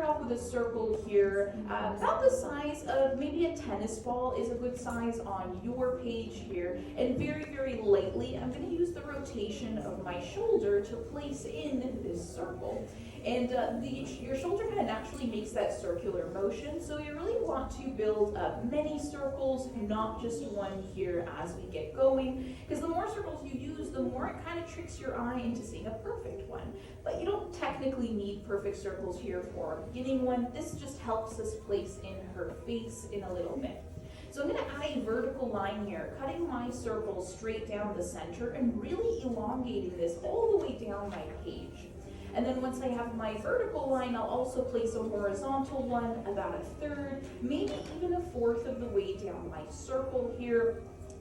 start off with a circle here, about the size of maybe a tennis ball is a good size on your page here. And very, very lightly, I'm going to use the rotation of my shoulder to place in this circle. And your shoulder kind of naturally makes that circular motion, so you really want to build many circles, not just one here as we get going, because the more circles you use, the more it kind of tricks your eye into seeing a perfect one. But you don't technically need perfect circles here for a beginning one. This just helps us place in her face in a little bit. So I'm going to add a vertical line here, cutting my circle straight down the center and really elongating this all the way down my page. And then once I have my vertical line, I'll also place a horizontal one about a third, maybe even a fourth of the way down my circle here.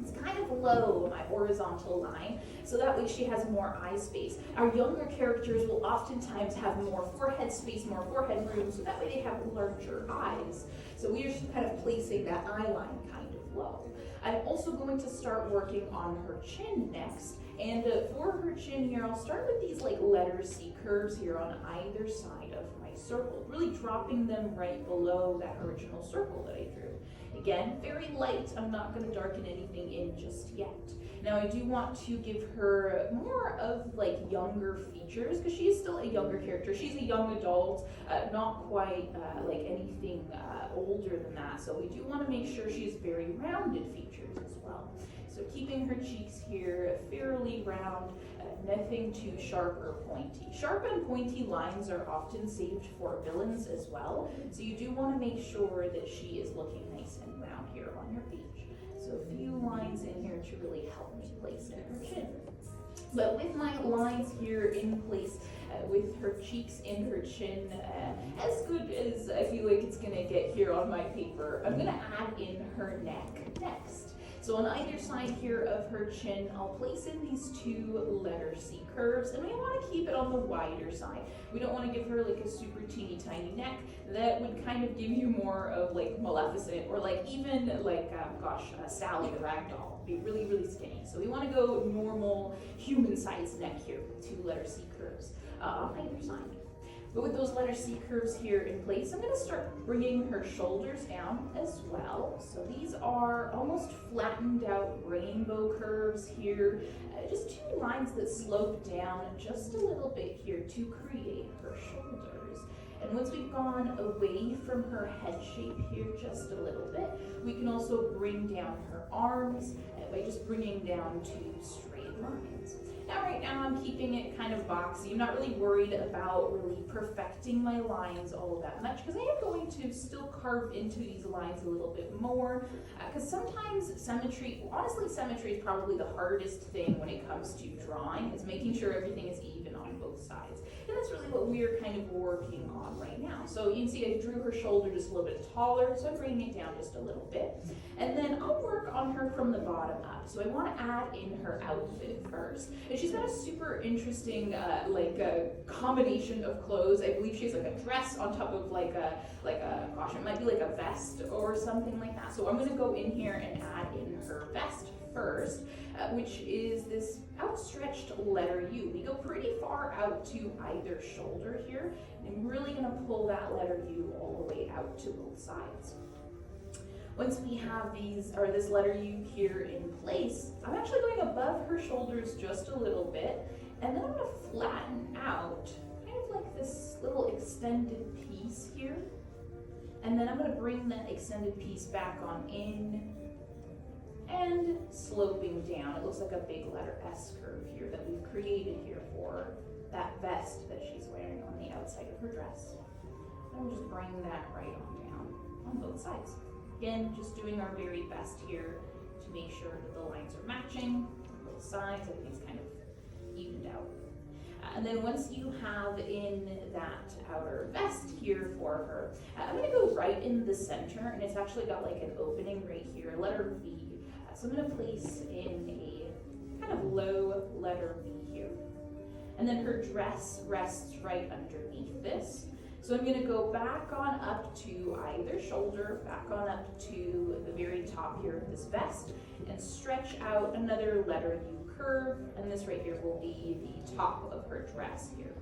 It's kind of low, my horizontal line, so that way she has more eye space. Our younger characters will oftentimes have more forehead space, more forehead room, so that way they have larger eyes. So we are just kind of placing that eye line kind of low. I'm also going to start working on her chin next. And for her chin here, I'll start with these like letter C curves here on either side of my circle, really dropping them right below that original circle that I drew. Again, very light. I'm not going to darken anything in just yet. Now I do want to give her more of like younger features because she is still a younger character. She's a young adult, not quite like anything older than that. So we do want to make sure she has very rounded features as well. So keeping her cheeks here fairly round, nothing too sharp or pointy. Sharp and pointy lines are often saved for villains as well. So you do want to make sure that she is looking nice and round here on your page. So a few lines in here to really help me place in her chin. But with my lines here in place, with her cheeks and her chin, as good as I feel like it's going to get here on my paper, I'm going to add in her neck next. So on either side here of her chin, I'll place in these two letter C curves, and we want to keep it on the wider side. We don't want to give her like a super teeny tiny neck. That would kind of give you more of like Maleficent or like even like, Sally the Ragdoll. Be really, really skinny. So we want to go normal human-sized neck here with two letter C curves on either side. But with those letter C curves here in place, I'm going to start bringing her shoulders down as well. So these are almost flattened out rainbow curves here. Just two lines that slope down just a little bit here to create her shoulders. And once we've gone away from her head shape here just a little bit, we can also bring down her arms by just bringing down two straight lines. Now right now I'm keeping it kind of boxy. I'm not really worried about really perfecting my lines all that much because I am going to still carve into these lines a little bit more because sometimes symmetry, honestly symmetry is probably the hardest thing when it comes to drawing, is making sure everything is even on both sides. And that's really what we're kind of working on right now. So you can see I drew her shoulder just a little bit taller, so I'm bringing it down just a little bit. And then I'll work on her from the bottom up. So I want to add in her outfit first. And she's got a super interesting combination of clothes. I believe she has like a dress on top of gosh, it might be like a vest or something like that. So I'm going to go in here and add in her vest first, which is this outstretched letter U. We go pretty far out to either shoulder here, and I'm really going to pull that letter U all the way out to both sides. Once we have this letter U here in place, I'm actually going above her shoulders just a little bit, and then I'm going to flatten out kind of like this little extended piece here. And then I'm going to bring that extended piece back on in and sloping down. It looks like a big letter S curve here that we've created here for that vest that she's wearing on the outside of her dress. And we'll just bring that right on down on both sides. Again, just doing our very best here to make sure that the lines are matching on both sides, everything's kind of evened out. And then once you have in that outer vest here for her, I'm going to go right in the center, and it's actually got like an opening right here, letter V. So I'm going to place in a kind of low letter V here. And then her dress rests right underneath this. So I'm going to go back on up to either shoulder, back on up to the very top here of this vest, and stretch out another letter U curve, and this right here will be the top of her dress here.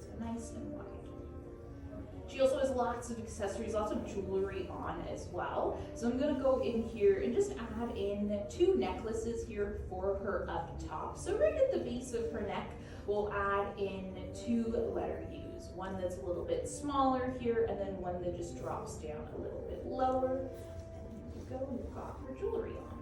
So nice and wide. She also has lots of accessories, lots of jewelry on as well. So I'm gonna go in here and just add in 2 necklaces here for her up top. So right at the base of her neck, we'll add in 2 letter U's. One that's a little bit smaller here, and then one that just drops down a little bit lower. And here we go, we've got her jewelry on.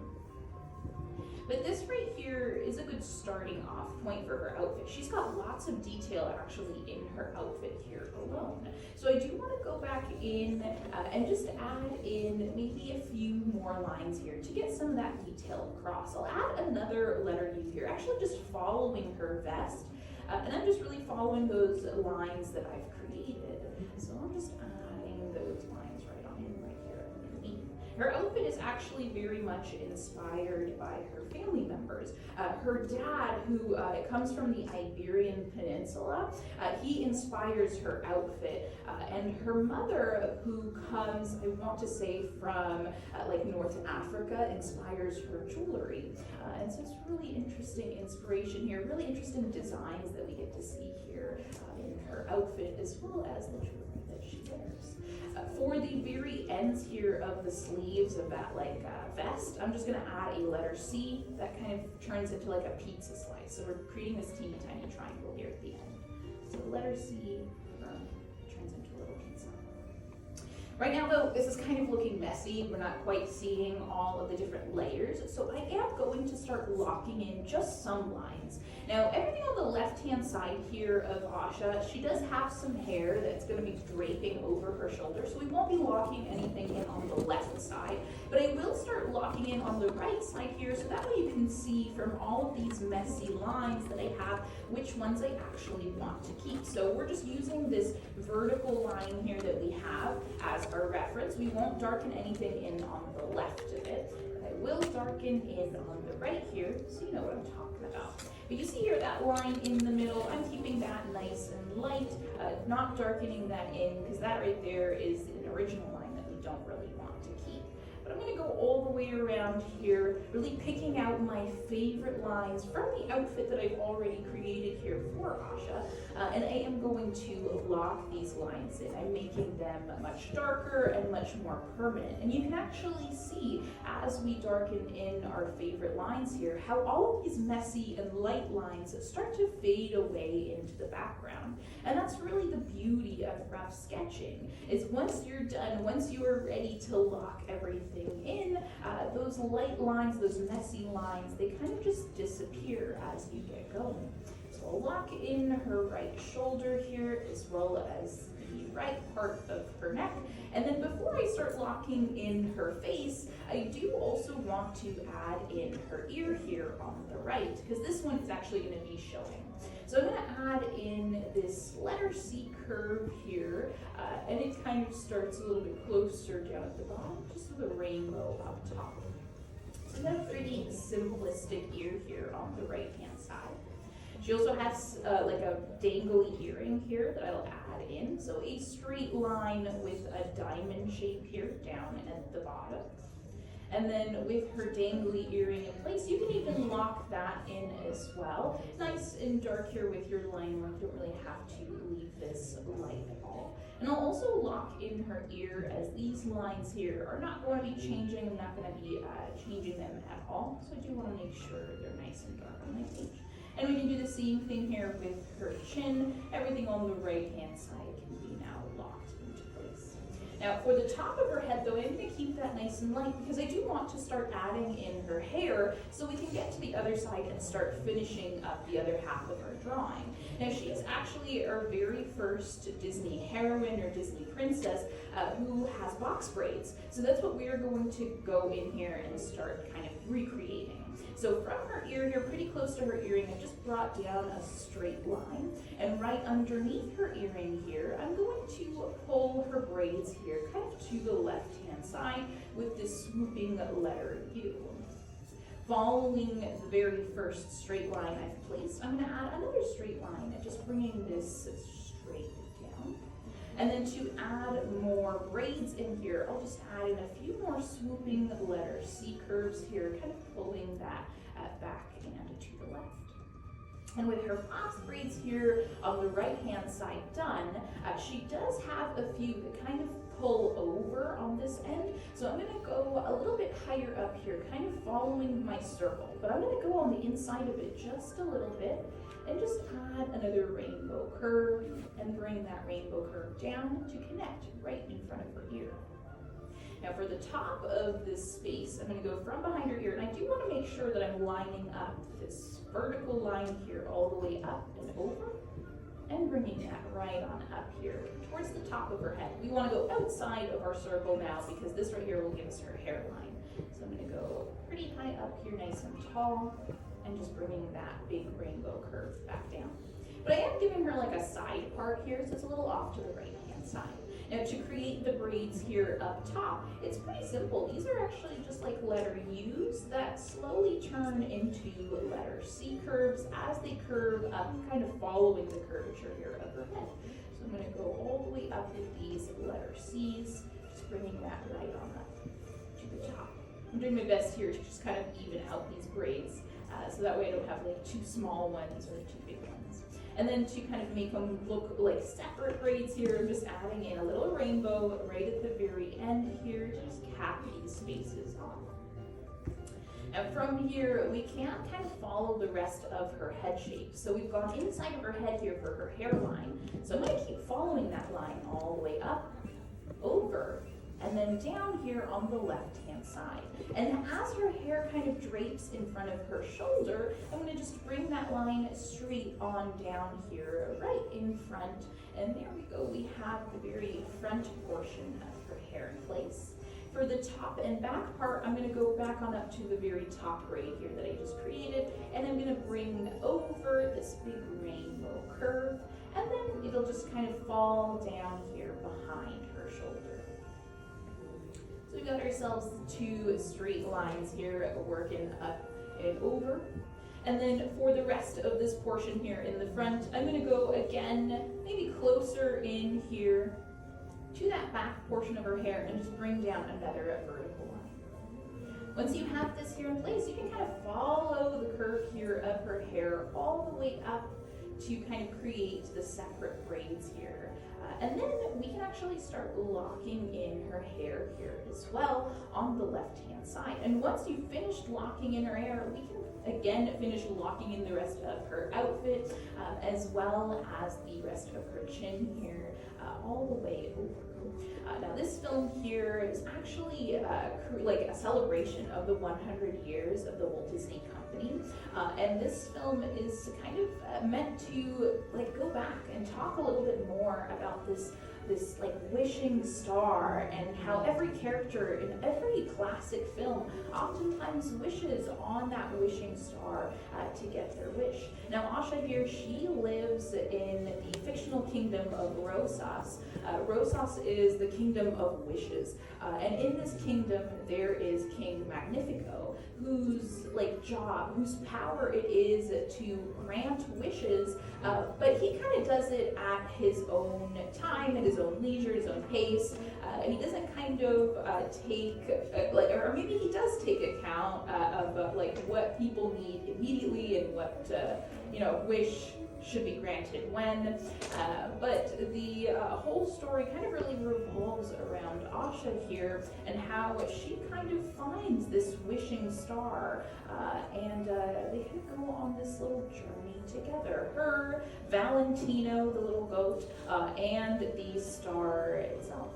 But this right here is a good starting off point for her outfit. She's got lots of detail actually in her outfit here alone. So I do want to go back in and just add in maybe a few more lines here to get some of that detail across. I'll add another letter U here, actually just following her vest. And I'm just really following those lines that I've created. So I'm just adding those lines right on in right here underneath. Her outfit is actually very much inspired by her family members. Her dad, who comes from the Iberian Peninsula, he inspires her outfit. And her mother, who comes, I want to say, from like North Africa, inspires her jewelry. And so it's really interesting inspiration here, really interesting designs that we get to see here in her outfit, as well as the jewelry that she wears. For the very ends here of the sleeves of that vest, I'm just gonna add a letter C that kind of turns into like a pizza slice. So we're creating this teeny tiny triangle here at the end. So letter C turns into a little pizza. Right now though, this is kind of looking messy. We're not quite seeing all of the different layers. So I am going to start locking in just some lines. Now everything on the left-hand side here of Asha, she does have some hair that's going to be draping over her shoulder. So we won't be locking anything in on the left side, but I will start locking in on the right side here. So that way you can see from all of these messy lines that I have, which ones I actually want to keep. So we're just using this vertical line here that we have as our reference. We won't darken anything in on the left of it, but I will darken in on the right here, so you know what I'm talking about. But you see here that line in the middle, I'm keeping that nice and light, not darkening that in, because that right there is an original line that we don't really want to keep. But I'm going to go all the way around here, really picking out my favorite lines from the outfit that I've already created here for Asha. And I am going to lock these lines in. I'm making them much darker and much more permanent. And you can actually see as we darken in our favorite lines here, how all of these messy and light lines start to fade away into the background. And that's really the beauty of rough sketching, is once you're done, once you are ready to lock everything in, those light lines, those messy lines, they kind of just disappear as you get going. So I'll lock in her right shoulder here, as well as the right part of her neck. And then before I start locking in her face, I do also want to add in her ear here on the right, because this one is actually going to be showing. So I'm going to add in this letter C curve here, and it kind of starts a little bit closer down at the bottom, just with a rainbow up top. So I've got a pretty simplistic ear here on the right-hand side. She also has like a dangly earring here that I'll add in. So a straight line with a diamond shape here down at the bottom. And then with her dangly earring in place, you can even lock that in as well. Nice and dark here with your line work. You don't really have to leave this light at all. And I'll also lock in her ear, as these lines here are not going to be changing. I'm not going to be changing them at all. So I do want to make sure they're nice and dark on my page. And we can do the same thing here with her chin. Everything on the right-hand side can be now locked into place. Now for the top of her head though, I'm going to keep that nice and light because I do want to start adding in her hair so we can get to the other side and start finishing up the other half of our drawing. Now she is actually our very first Disney heroine or Disney princess who has box braids. So that's what we are going to go in here and start kind of recreating. So from her ear here, pretty close to her earring, I just brought down a straight line. And right underneath her earring here, I'm going to pull her braids here kind of to the left-hand side with this swooping letter U. Following the very first straight line I've placed, I'm going to add another straight line, just bringing this straight down. And then to add more braids in here, I'll just add in a few more swooping letter C curves here, kind of pulling that back and to the left. And with her flaps braids here on the right-hand side done, she does have a few that kind of pull over on this end. So I'm gonna go a little bit higher up here, kind of following my circle. But I'm gonna go on the inside of it just a little bit and just add another rainbow curve and bring that rainbow curve down to connect right in front of her ear. Now for the top of this space, I'm going to go from behind her ear, and I do want to make sure that I'm lining up this vertical line here all the way up and over, and bringing that right on up here towards the top of her head. We want to go outside of our circle now because this right here will give us her hairline. So I'm going to go pretty high up here, nice and tall, and just bringing that big rainbow curve back down. But I am giving her like a side part here, so it's a little off to the right-hand side. Now to create the braids here up top, it's pretty simple. These are actually just like letter U's that slowly turn into letter C curves as they curve up, kind of following the curvature here of her head. So I'm going to go all the way up with these letter C's, just bringing that right on up to the top. I'm doing my best here to just kind of even out these braids, so that way I don't have like too small ones or too big ones. And then to kind of make them look like separate braids here, I'm just adding in a little rainbow right at the very end here to just cap these spaces off. And from here, we can't kind of follow the rest of her head shape. So we've gone inside of her head here for her hairline. So I'm going to keep following that line all the way up, over, and then down here on the left-hand side. And as her hair kind of drapes in front of her shoulder, I'm going to just bring that line straight on down here, right in front. And there we go, we have the very front portion of her hair in place. For the top and back part, I'm going to go back on up to the very top braid here that I just created, and I'm going to bring over this big rainbow curve, and then it'll just kind of fall down here behind her shoulder. So we've got ourselves two straight lines here working up and over. And then for the rest of this portion here in the front, I'm going to go again, maybe closer in here to that back portion of her hair and just bring down another vertical line. Once you have this here in place, you can kind of follow the curve here of her hair all the way up to kind of create the separate braids here. And then we can actually start locking in her hair here as well on the left-hand side. And once you've finished locking in her hair, we can again finish locking in the rest of her outfit, as well as the rest of her chin here, all the way over. Now this film here is actually like a celebration of the 100 years of the Walt Disney Company, and this film is kind of meant to like go back and talk a little bit more about this like wishing star and how every character in every classic film oftentimes wishes on that wishing star to get their wish. Now Asha here, she lives in the fictional kingdom of Rosas. Rosas is the kingdom of wishes, and in this kingdom there is King Magnifico, whose whose power it is to grant wishes, but he kind of does it at his own time, at his own leisure, his own pace. He doesn't kind of take, or maybe he does take account of like what people need immediately and what wish should be granted when, but the whole story kind of really revolves around Asha here and how she kind of finds this wishing star, and they kind of go on this little journey together. Her, Valentino, the little goat, and the star itself.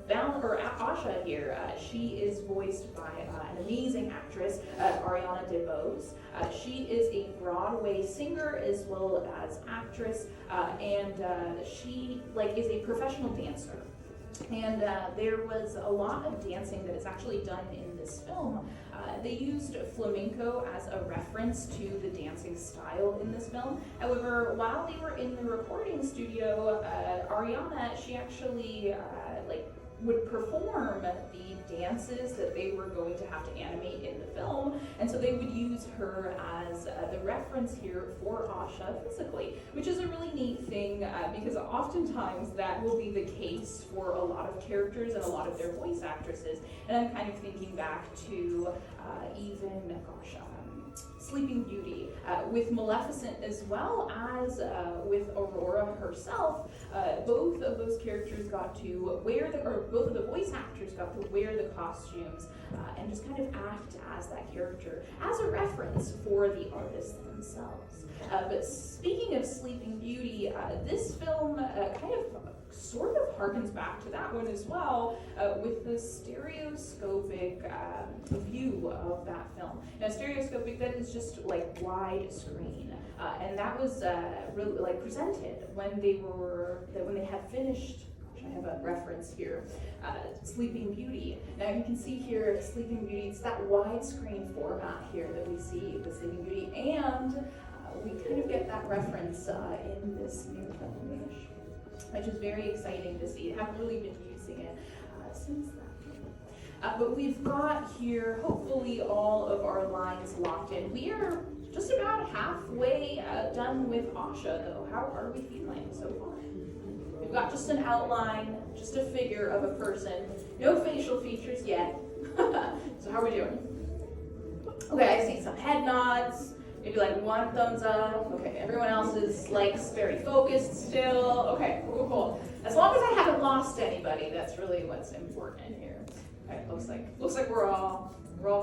Asha here, she is voiced by an amazing actress, Ariana DeBose. She is a Broadway singer as well as actress, and she is a professional dancer. And there was a lot of dancing that is actually done in this film. They used flamenco as a reference to the dancing style in this film. However, while they were in the recording studio, Ariana, she actually would perform the dances that they were going to have to animate in the film, and so they would use her as the reference here for Asha physically, which is a really neat thing because oftentimes that will be the case for a lot of characters and a lot of their voice actresses. And I'm kind of thinking back to Sleeping Beauty, with Maleficent as well as with Aurora herself. Both of those characters got to wear both of the voice actors got to wear the costumes and just kind of act as that character, as a reference for the artists themselves. But speaking of Sleeping Beauty, this film kind of sort of harkens back to that one as well, with the stereoscopic view of that film. Now, stereoscopic, that is just like widescreen, and that was really like presented when they had finished. I have a reference here, Sleeping Beauty. Now you can see here, Sleeping Beauty, it's that widescreen format here that we see with Sleeping Beauty, and we kind of get that reference in this new film, which is very exciting to see. I haven't really been using it since then. But we've got here, hopefully, all of our lines locked in. We are just about halfway done with Asha, though. How are we feeling so far? We've got just an outline, just a figure of a person. No facial features yet. So how are we doing? Okay, I see some head nods. Maybe like one thumbs up. Okay, everyone else is like very focused still. Okay, cool. As long as I haven't lost anybody, that's really what's important here. Okay, looks like we're all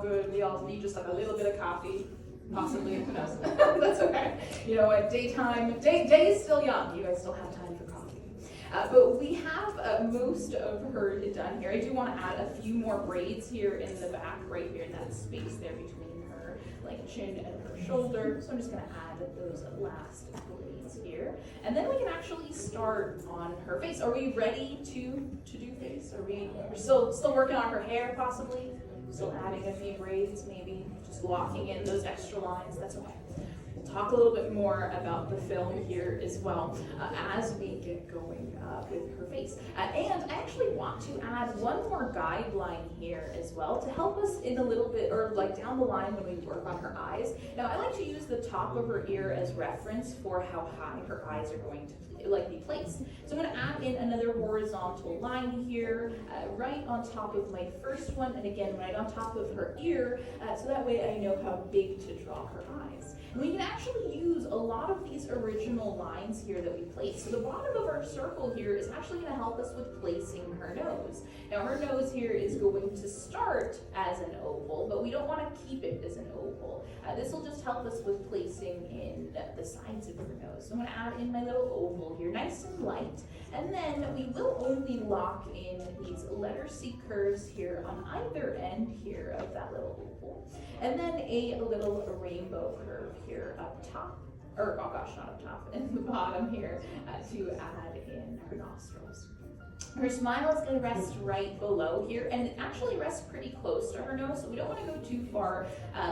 good. We all need just like a little bit of coffee, possibly. Who knows? That's okay. You know what? Day is still young. You guys still have time for coffee. But we have most of her done here. I do want to add a few more braids here in the back, right here in that space there between her like chin and her shoulder. So I'm just going to add those last braids here. And then we can actually start on her face. Are we ready to do face? We're still working on her hair possibly? Still adding a few braids maybe? Just locking in those extra lines? That's okay. We'll talk a little bit more about the film here as well as we get going with her face. And I actually want to add one more guideline here as well to help us in a little bit, or like down the line when we work on her eyes. Now, I like to use the top of her ear as reference for how high her eyes are going to be placed. So I'm going to add in another horizontal line here, right on top of my first one, and again right on top of her ear, so that way I know how big to draw her eyes. And we can actually use a lot of these original lines here that we place. So the bottom of our circle here is actually going to help us with placing her nose. Now her nose here is going to start as an oval, but we don't want to keep it as an oval. This will just help us with placing in the sides of her nose. So I'm going to add in my little oval here, nice and light. And then we will only lock in these letter C curves here on either end here of that little oval. And then a little rainbow curve here up top, or oh gosh, not up top, in the bottom here to add in her nostrils. Her smile is going to rest right below here, and it actually rests pretty close to her nose, so we don't want to go too far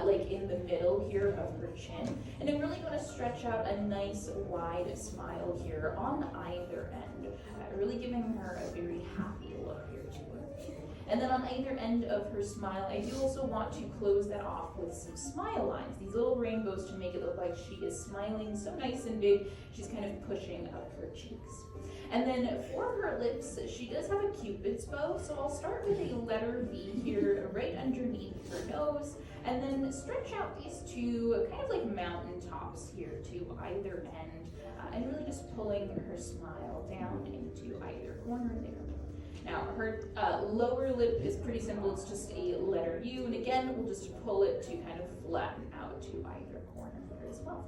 like in the middle here of her chin. And I'm really going to stretch out a nice wide smile here on either end, really giving her a very happy look here to her. And then on either end of her smile, I do also want to close that off with some smile lines, these little rainbows to make it look like she is smiling so nice and big, she's kind of pushing up her cheeks. And then for her lips, she does have a Cupid's bow, so I'll start with a letter V here right underneath her nose, and then stretch out these two kind of like mountain tops here to either end, and really just pulling her smile down into either corner there. Now her lower lip is pretty simple, it's just a letter U, and again, we'll just pull it to kind of flatten out to either corner there as well.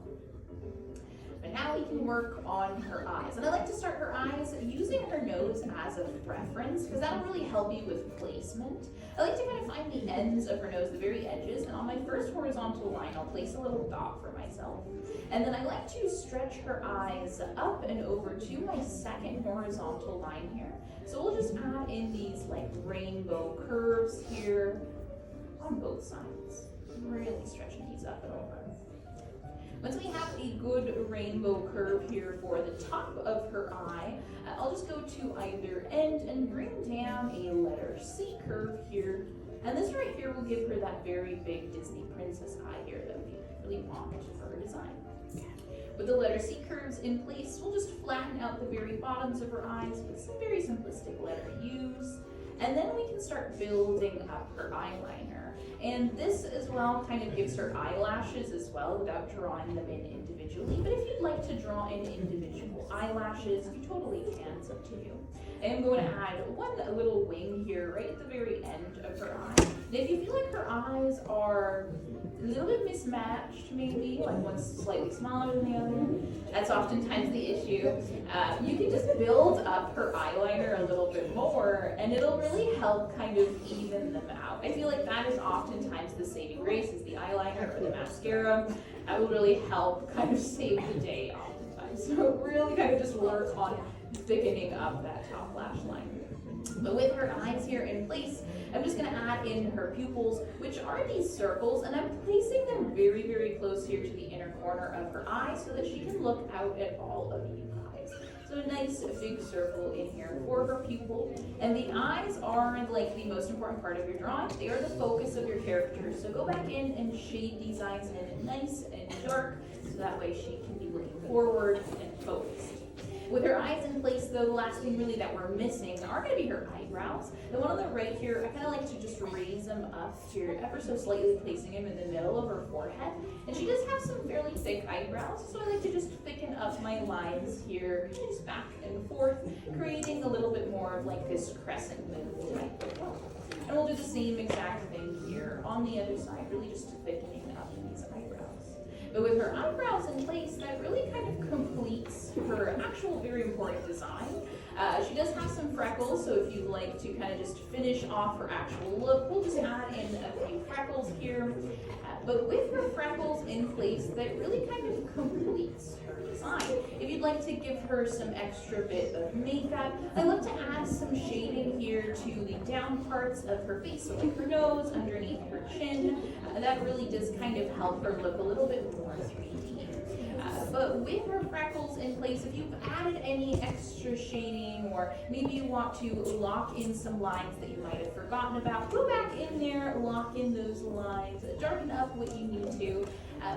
But now we can work on her eyes. And I like to start her eyes using her nose as a reference, because that'll really help you with placement. I like to kind of find the ends of her nose, the very edges, and on my first horizontal line, I'll place a little dot for myself. And then I like to stretch her eyes up and over to my second horizontal line here. So we'll just add in these like rainbow curves here on both sides. Really stretching these up and over. Once we have a good rainbow curve here for the top of her eye, I'll just go to either end and bring down a letter C curve here. And this right here will give her that very big Disney princess eye here that we really want for her design. With the letter C curves in place, we'll just flatten out the very bottoms of her eyes with some very simplistic letter U's. And then we can start building up her eyeliner. And this as well kind of gives her eyelashes as well without drawing them in individually. But if you'd like to draw in individual eyelashes, you totally can, it's up to you. I am going to add one little wing here right at the very end of her eye. And if you feel like her eyes are a little bit mismatched, maybe, like one's slightly smaller than the other, that's oftentimes the issue. You can just build up her eyeliner a little bit more, and it'll really help kind of even them out. I feel like that is oftentimes the saving grace, is the eyeliner or the mascara. That will really help kind of save the day oftentimes. So really kind of just work on thickening up that top lash line. But with her eyes here in place, I'm just going to add in her pupils, which are these circles, and I'm placing them very, very close here to the inner corner of her eye so that she can look out at all of you guys. So a nice big circle in here for her pupil. And the eyes are like the most important part of your drawing. They are the focus of your character. So go back in and shade these eyes in nice and dark, so that way she can be looking forward and focused. With her eyes in place, though, the last thing really that we're missing are going to be her eyebrows. The one on the right here, I kind of like to just raise them up here ever so slightly, placing them in the middle of her forehead. And she does have some fairly thick eyebrows, so I like to just thicken up my lines here, just back and forth, creating a little bit more of like this crescent moon type of look. And we'll do the same exact thing here on the other side, really just thickening up these eyebrows. But with her eyebrows in place, that really kind of completes her actual very important design. She does have some freckles, so if you'd like to kind of just finish off her actual look, we'll just add in a few freckles here. But with her freckles in place, that really kind of completes her design. If you'd like to give her some extra bit of makeup, I love to add some shading here to the down parts of her face, so like her nose, underneath her chin. That really does kind of help her look a little bit more 3D. But with her freckles in place, if you've added any extra shading, or maybe you want to lock in some lines that you might have forgotten about, go back in there, lock in those lines, darken up what you need to,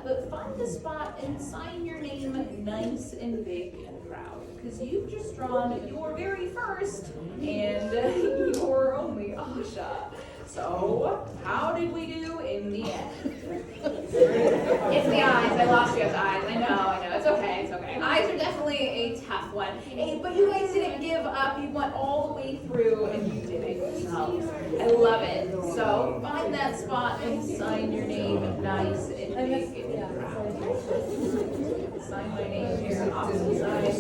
but find the spot and sign your name nice and big and proud, because you've just drawn your very first and your only Asha. So, how did we do in the end? It's the eyes. I lost you guys' eyes. I know. It's okay. Eyes are definitely a tough one. Hey, but you guys didn't give up. You went all the way through and you did it. So, I love it. So, find that spot and sign your name nice and big and proud. Sign my name here off to the side.